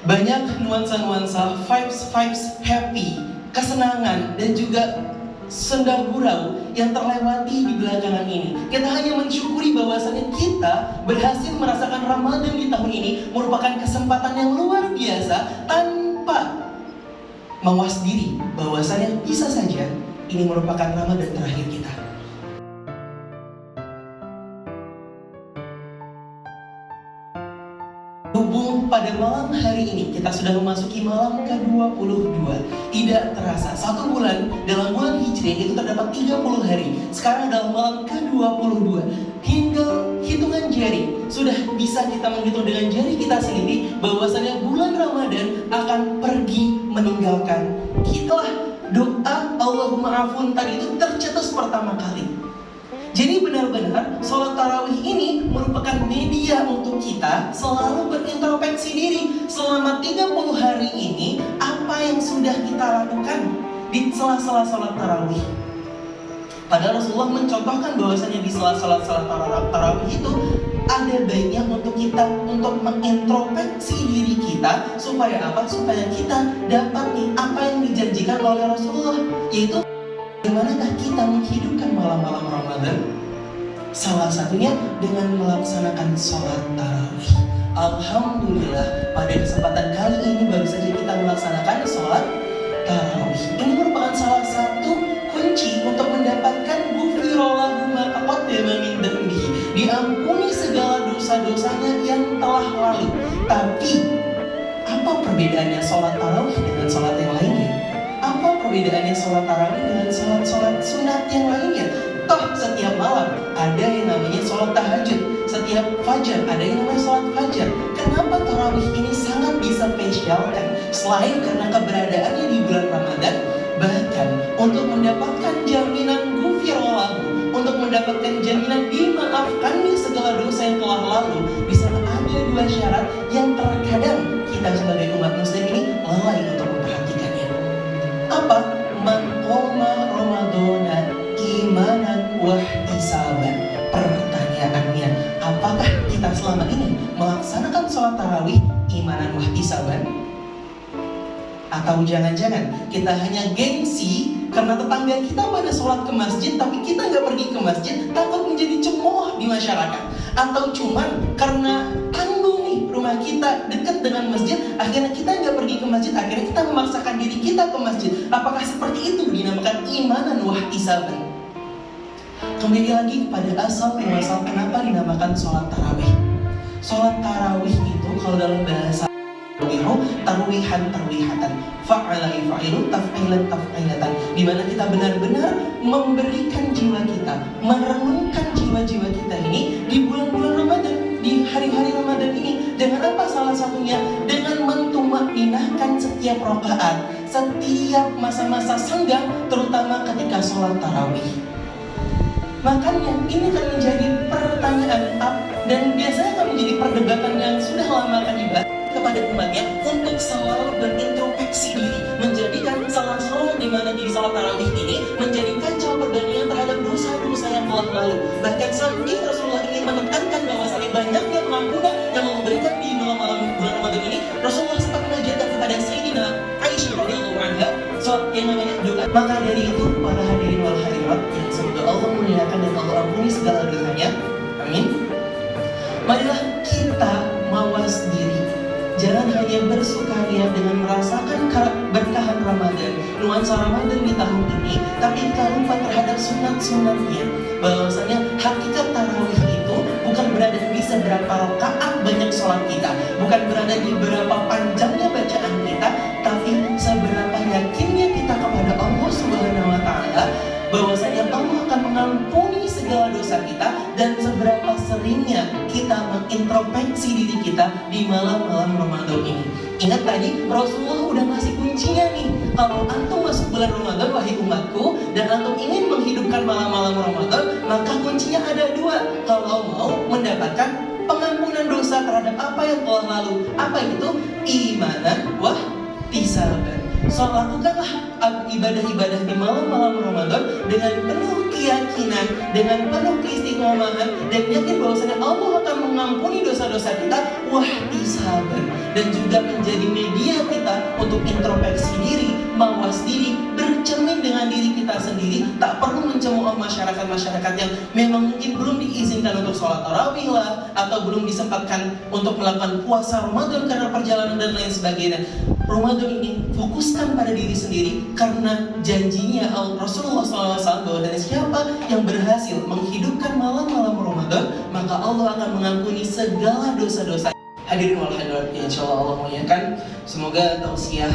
banyak nuansa-nuansa, vibes happy, kesenangan, dan juga senda gurau yang terlewati di belakangan ini. Kita hanya mensyukuri bahwasanya kita berhasil merasakan Ramadan di tahun ini merupakan kesempatan yang luar biasa, tanpa mawas diri bahwasanya bisa saja ini merupakan Ramadan terakhir kita. Hubung pada malam hari ini kita sudah memasuki malam ke-22. Tidak terasa, 1 bulan dalam bulan Hijriah itu terdapat 30 hari. Sekarang dalam malam ke-22. Hingga hitungan jari sudah bisa kita menghitung dengan jari kita sendiri bahwasanya bulan Ramadan akan pergi meninggalkan kita. Doa Allahumma afun tadi itu tercetus pertama kali. Jadi benar-benar sholat tarawih ini merupakan media untuk kita selalu berintrospeksi diri. Selama 30 hari ini, apa yang sudah kita lakukan di sela-sela sholat tarawih. Padahal Rasulullah mencontohkan bahwasanya di sela-sela sholat tarawih itu ada baiknya untuk kita untuk mengintrospeksi diri kita. Supaya apa? Supaya kita dapat apa yang dijanjikan oleh Rasulullah, yaitu bagaimanakah kita menghidupkan malam-malam Ramadan? Salah satunya dengan melaksanakan sholat tarawih. Alhamdulillah, pada kesempatan kali ini baru saja kita melaksanakan sholat tarawih. Ini merupakan salah satu kunci untuk mendapatkan ghufirallahu ma taqaddama min dzambihi, diampuni segala dosa-dosanya yang telah lalu. Tapi apa perbedaannya sholat tarawih dengan sholat yang lainnya? Apa perbedaannya sholat tarawih dengan sholat sunat yang lainnya? Toh setiap malam ada yang namanya sholat tahajud, setiap fajar ada yang namanya sholat fajar. Kenapa tarawih ini sangat dispesialkan? Selain karena keberadaannya di bulan Ramadan, bahkan untuk mendapatkan jaminan ghufirallahu, untuk mendapatkan jaminan dimaafkannya segala dosa yang telah lalu, di sana ada 2 syarat yang terkadang kita sebagai umat muslim ini lalai untuk memperhatikannya. Apa? Man qoma Ramadana imanan wahtisaban. Pertanyaannya, apakah kita selama ini melaksanakan sholat tarawih imanan wahtisaban? Atau jangan-jangan kita hanya gengsi karena tetangga kita pada sholat ke masjid, tapi kita nggak pergi ke masjid, takut menjadi cemooh di masyarakat? Atau cuman karena tanggung nih rumah kita dekat dengan masjid, akhirnya kita nggak pergi ke masjid, akhirnya kita memaksakan diri kita ke masjid? Apakah seperti itu dinamakan imanan wahtisaban? Kembali lagi kepada asal muasal kenapa dinamakan sholat tarawih. Sholat tarawih itu kalau dalam bahasa tarwihatan, fa'ala fa'ilu, taf'ilan taf'ilatan, di mana kita benar-benar memberikan jiwa kita, merenungkan jiwa-jiwa kita ini di bulan-bulan Ramadan, di hari-hari Ramadan ini. Dengan apa? Salah satunya dengan mentumakninahkan setiap rakaat, setiap masa-masa senggang, terutama ketika sholat tarawih. Makanya ini akan menjadi pertanyaan dan biasanya akan menjadi perdebatan yang sudah lama akan dibahas kepada umatnya untuk selalu berintrospeksi diri, menjadikan salah-salah di mana di salat tarawih ini menjadi kaca perbandingan terhadap dosa-dosa yang telah lalu. Bahkan saking Rasulullah ingin menekankan bahwasanya banyaknya pengampunan yang memberikan di malam-malam bulan Ramadan ini, Rasulullah sempat mengajarkan kepada Sayyidina Aisyah radhiyallahu anha yang namanya doa. Maka dari itu para hadirin wal hadirat yang semoga Allah muliakan dan Allah ampuni segala dosanya, amin. Marilah kita mawas diri. Jangan hanya bersukaria dengan merasakan berkahan Ramadan, nuansa Ramadan di tahun ini, tapi kita lupa terhadap sunat-sunatnya. Bahwasanya hakikat tarawih itu bukan berada di seberapa rakaat banyak sholat kita, bukan berada di berapa panjangnya bacaan kita, tapi seberapa yakinnya kita kepada Allah Subhanahu wa Ta'ala bahwasanya Allah akan mengampuni segala dosa kita, dan seberapa seringnya kita mengintrospeksi diri kita di malam-malam Ramadan ini. Ingat tadi Rasulullah udah ngasih kuncinya nih. Kalau antum masuk bulan Ramadan wahai umatku, dan antum ingin menghidupkan malam-malam Ramadan, maka kuncinya ada 2. Kalau mau mendapatkan pengampunan dosa terhadap apa yang telah lalu, apa itu? Imanan wahtisaban. lakukanlah ibadah-ibadah di malam-malam Ramadan dengan penuh keyakinan, dengan penuh keistiqomahan, dan yakin bahwasanya Allah akan mengampuni dosa-dosa kita, wahtisaban, dan juga menjadi media kita untuk introspeksi diri, mawas diri, bercermin dengan diri kita sendiri. Tak perlu mencemooh masyarakat-masyarakat yang memang mungkin belum diizinkan untuk sholat tarawih lah, atau belum disempatkan untuk melakukan puasa Ramadan karena perjalanan dan lain sebagainya. Ramadan ini fokuskan pada diri sendiri, karena janjinya Rasulullah SAW bahwa dari siapa yang berhasil menghidupkan malam-malam Ramadan, maka Allah akan mengampuni segala dosa-dosa. Hadirin wal hadirat, insyaallah Allah muliakan. Semoga tausiah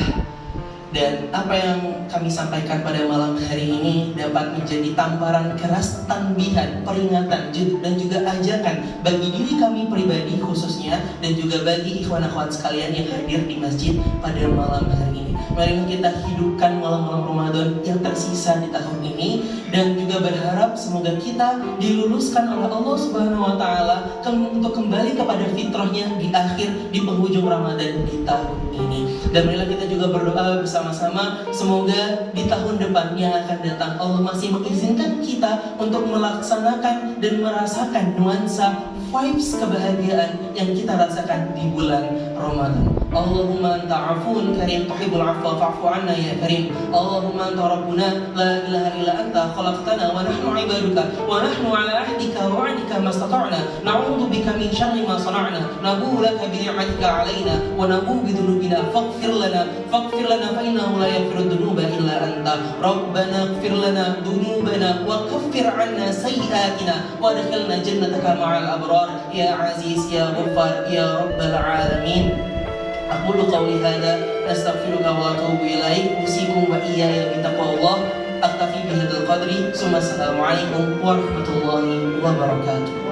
dan apa yang kami sampaikan pada malam hari ini dapat menjadi tamparan keras, tanbihan, peringatan, dan juga ajakan bagi diri kami pribadi khususnya, dan juga bagi ikhwan akhwat sekalian yang hadir di masjid pada malam hari ini. Mari kita hidupkan malam-malam Ramadan yang tersisa di tahun ini, dan juga berharap semoga kita diluluskan oleh Allah Subhanahu wa Ta'ala untuk kembali kepada fitrahnya di akhir, di penghujung Ramadan di tahun ini. Dan marilah kita juga berdoa bersama-sama, semoga di tahun depan yang akan datang Allah masih mengizinkan kita untuk melaksanakan dan merasakan nuansa vibes kebahagiaan yang kita rasakan di bulan Ramadan. Allahumma anta afun karim tuhibbul afwa fa'fu anna ya karim. Allahumma anta rabbuna la ilaha illa anta khalaqtana wa nahnu ibaduka wa nahnu ala ahdika wa wa'dika mastata'na na'udzu bika min syarri ma sana'na nabu'u laka bi ni'matika 'alaina wa nabu'u bi dhunubina faghfir lana fa innahu la yaghfiru dhunuba illa anta. Rabbana ighfir lana dhunubana wa kaffir 'anna sayyi'atina wa adkhilna jannataka ma'al abrar ya aziz ya ghaffar ya rabbal alamin. Aqulu qawli hadha nastaghfiruka wa atubu ilaik. Usikum wa iyaya bitaqwallah. Aktafi bihadzal qadri. Assalamualaikum warahmatullahi wabarakatuh.